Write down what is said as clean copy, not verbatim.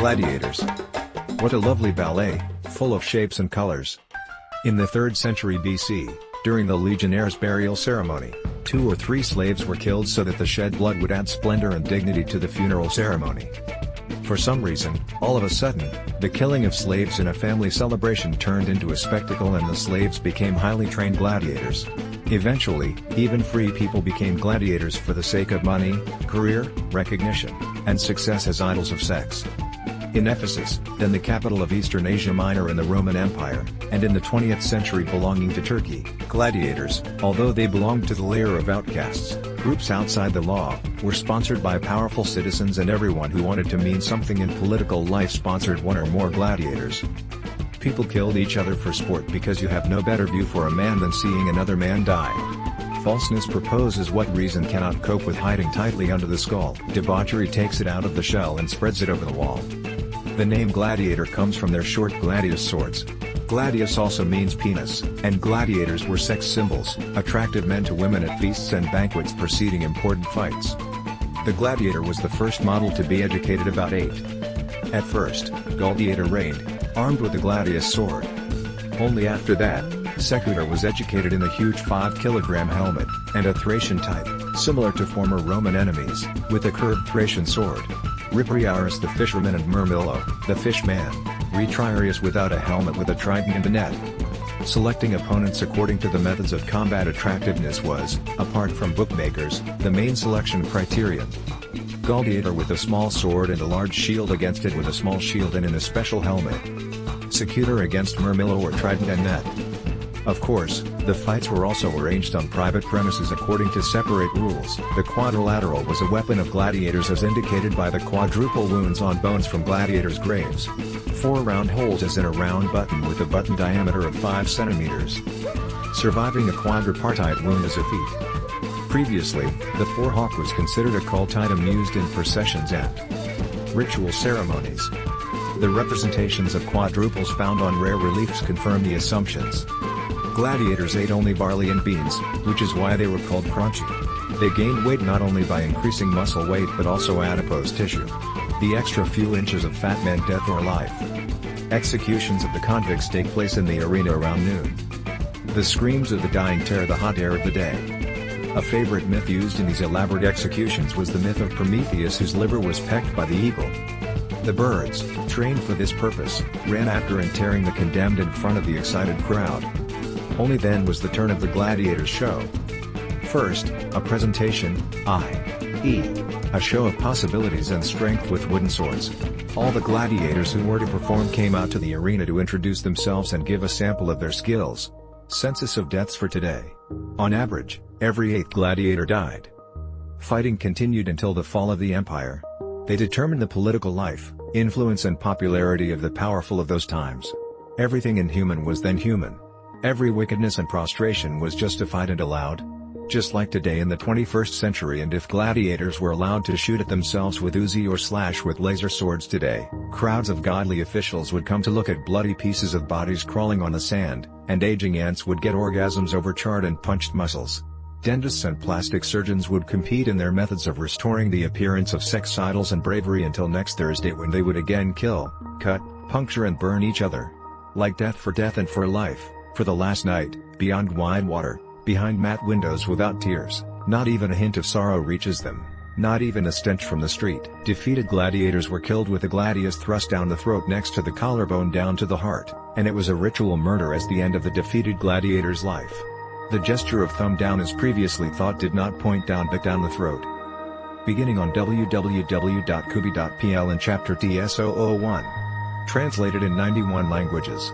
Gladiators. What a lovely ballet, full of shapes and colors. In the 3rd century BC, during the legionnaire's burial ceremony, 2 or 3 slaves were killed so that the shed blood would add splendor and dignity to the funeral ceremony. For some reason, all of a sudden, the killing of slaves in a family celebration turned into a spectacle and the slaves became highly trained gladiators. Eventually, even free people became gladiators for the sake of money, career, recognition, and success as idols of sex. In Ephesus, then the capital of Eastern Asia Minor in the Roman Empire, and in the 20th century belonging to Turkey, gladiators, although they belonged to the layer of outcasts, groups outside the law, were sponsored by powerful citizens, and everyone who wanted to mean something in political life sponsored one or more gladiators. People killed each other for sport because you have no better view for a man than seeing another man die. Falseness proposes what reason cannot cope with hiding tightly under the skull. Debauchery takes it out of the shell and spreads it over the wall. The name gladiator comes from their short gladius swords. Gladius also means penis, and gladiators were sex symbols, attractive men to women at feasts and banquets preceding important fights. The gladiator was the first model to be educated about 8. At first, gladiator reigned, armed with a gladius sword. Only after that, secutor was educated in the huge 5-kilogram helmet, and a Thracian type, similar to former Roman enemies, with a curved Thracian sword. Ripriarus the fisherman and Murmillo, the fishman, Retriarius without a helmet with a trident and a net. Selecting opponents according to the methods of combat attractiveness was, apart from bookmakers, the main selection criterion. Gladiator with a small sword and a large shield against it with a small shield and in a special helmet. Secutor against Murmillo or trident and net. Of course, the fights were also arranged on private premises according to separate rules. The quadrilateral was a weapon of gladiators as indicated by the quadruple wounds on bones from gladiators' graves. 4 round holes as in a round button with a button diameter of 5 centimeters. Surviving a quadripartite wound is a feat. Previously, the forehawk was considered a cult item used in processions and ritual ceremonies. The representations of quadruples found on rare reliefs confirm the assumptions. Gladiators ate only barley and beans, which is why they were called crunchy. They gained weight not only by increasing muscle weight but also adipose tissue. The extra few inches of fat meant death or life. Executions of the convicts take place in the arena around noon. The screams of the dying tear the hot air of the day. A favorite myth used in these elaborate executions was the myth of Prometheus, whose liver was pecked by the eagle. The birds, trained for this purpose, ran after and tearing the condemned in front of the excited crowd. Only then was the turn of the gladiators' show. First, a presentation, i.e., a show of possibilities and strength with wooden swords. All the gladiators who were to perform came out to the arena to introduce themselves and give a sample of their skills. Census of deaths for today. On average, every 8th gladiator died. Fighting continued until the fall of the empire. They determined the political life, influence and popularity of the powerful of those times. Everything inhuman was then human. Every wickedness and prostration was justified and allowed. Just like today in the 21st century, and if gladiators were allowed to shoot at themselves with Uzi or slash with laser swords today, crowds of godly officials would come to look at bloody pieces of bodies crawling on the sand, and aging ants would get orgasms over charred and punched muscles. Dentists and plastic surgeons would compete in their methods of restoring the appearance of sex idols and bravery until next Thursday, when they would again kill, cut, puncture and burn each other. Like death for death and for life, for the last night, beyond wide water, behind matte windows without tears, not even a hint of sorrow reaches them, not even a stench from the street. Defeated gladiators were killed with a gladius thrust down the throat next to the collarbone down to the heart, and it was a ritual murder as the end of the defeated gladiator's life. The gesture of thumb down as previously thought did not point down but down the throat. Beginning on www.kubi.pl in chapter TS001. Translated in 91 languages.